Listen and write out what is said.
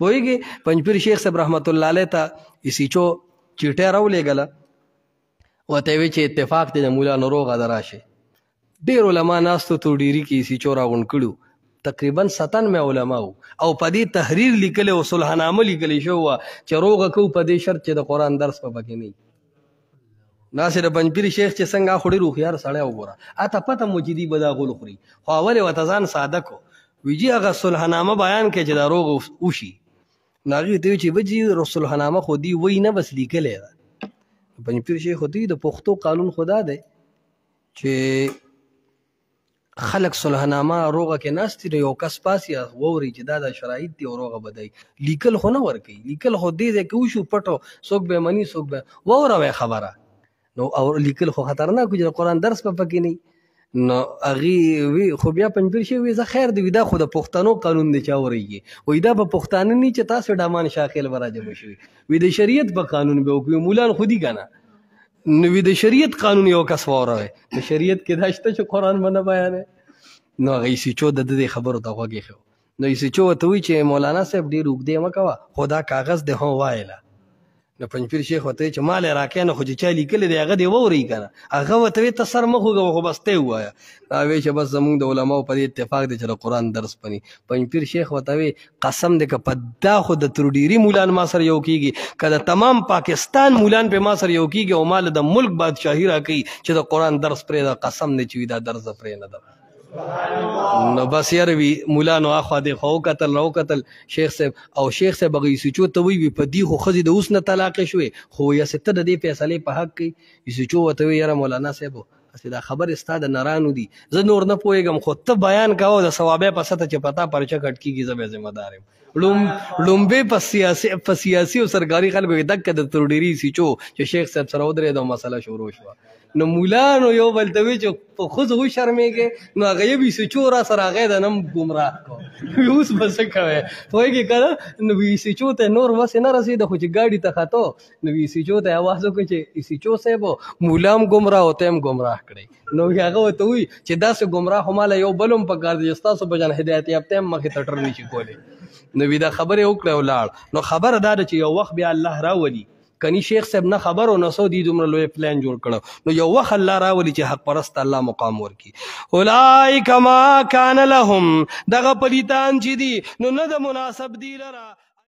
پوهېږې پنجپیر شیخ صاحب رحمت الله علیه ته ایسیچو چیټۍ راولېږله ورته یې ویې چې اتفاق دی د مولا ناروغه ده راشئ. ډېر علما ناستو تو ډیري کې ایسیچو راغونډ کړو تقریبا 97 علما وو او په دې تحریر لیکلی او صلحنامه لیکلی شوی وه چې روغه کوو په دې شرط چې د قرآن درس په پکې نه وي. داسې د پنجپیر شیخ چې څنګه خو ډېر هوښیار سړی وګوره اته پته مو چې دوی به دا غول خوري خو اول یې ورته ځان ساده کو وي جي هغه صلحنامه بیان کړي چې دا روغ وشي. نو هغې ته وایي چې بجي صلحنامه خو دوی وایي نه بس لیکلی ده. پنجپیر شیخ خو دوی د پښتو قانون خو دا دی چې خلق صلحنامه روغه کې ناست دي یو کس پاسي واوري چې دا د شرایط دي او روغه بدای لیکل خو نه ورکوي لیکل خو دې ځای کې وشو پټو څوک به مني څوک به واوروي خبره نو او لیکل خو خطرناک چې د قرآن درس په پکې نه نو هغې وي خو بیا پنجپیر شي وي زه خیر دی دا خو د پښتنو قانون دی چې اورېږي وایي دا به پښتانه نه چې تاسو ډامان شاخیل به راجمع شوي وي د شریعت په قانون به وکړي مولان خودي که نه نو وي د شریعت قانون یو کس واوروي د شریعت کې دا شته چې قرآن به نه بیانوي. نو هغه ایسیچو د دې خبرو ته غوږ ایښی نو ایسیچو ورته وایي چې مولانا صاحب ډېر اوږدې مه کوه خو دا کاغذ دی هم وایله. نو پنجپیر شیخ ورته وایي چې مال یې راکړی نه خو چې چا لیکلی دی هغه دې واورئ که نه هغه ورته وایي ته سر مه خوږوه خو بس ته یې ووایه. هغه وایي چې بس زمونږ د علماو په دې اتفاق دی چې د قرآن درس پني. پنجپیر شیخ ورته وایي قسم دی که په دا خو د تر ډېري مولان ما سره یو کېږي که د تمام پاکستان مولان پې ما سره یو کېږي او ما له د ملک بادشاهي راکوي چې د قرآن درس پرېږده قسم دی چې وي دا درس د پرې نه ده. نو بس یاره وي مولا نو اخوا دی خوا وکتل راوکتل شیخ صاحب او شیخ صاحب هغه ایسیچو ته وایي په دې خو ښځې د اوس نه طلاقې شوې خو یاسې ته د دې فیصلې په حق کوي. ایسیچو ورته وایي یاره مولانا صاحب هسې دا خبرې ستا د نرانو دي زه نور نه پوهېږم خو ته بیان کوه د ثوابۍ په سطح چې پتا پرچه کټ کېږي زه بیا ذمه دار یم. لومبې په سیاسي او سرکاري خلکو کې دکه د تر ډېري ایسیچو چې شیخ صاحب سره ودرېد او مسله شروع شوه. نو مولانو یو بل ته وایي چې په ښځو وشرمېږې نو هغه یو ایسیچو را سره هغه د نم ګمراه کړو اوس به څه کوی پوهېږې که نه نو ایسیچو ته نور وسې نه رسېده خو چې ګاډي ته ختو نو ایسیچو ته اواز وکړو چې ایسیچو صاحب مولا هم ګمراه او ته هم ګمراه کړئ. نو هغه ورته وایي چې داسې ګمراه خو ماله یو بل هم پکار دی چې ستاسو په جان هدایت یافته هم مخې ته ټر نشي کولی. نو وي دا خبرې وکړې او لاړ. نو خبره دا ده چې یو وخت بیا الله راولي کني شیخ صاحب نه خبر او نسو دي دومره لوی پلان جوړ کړو نو یو وخت الله راولي چې حق پرست الله مقام ورکي. اولئک ما کان لهم دغه پلیتان چې دي نو نه د مناسب دي لره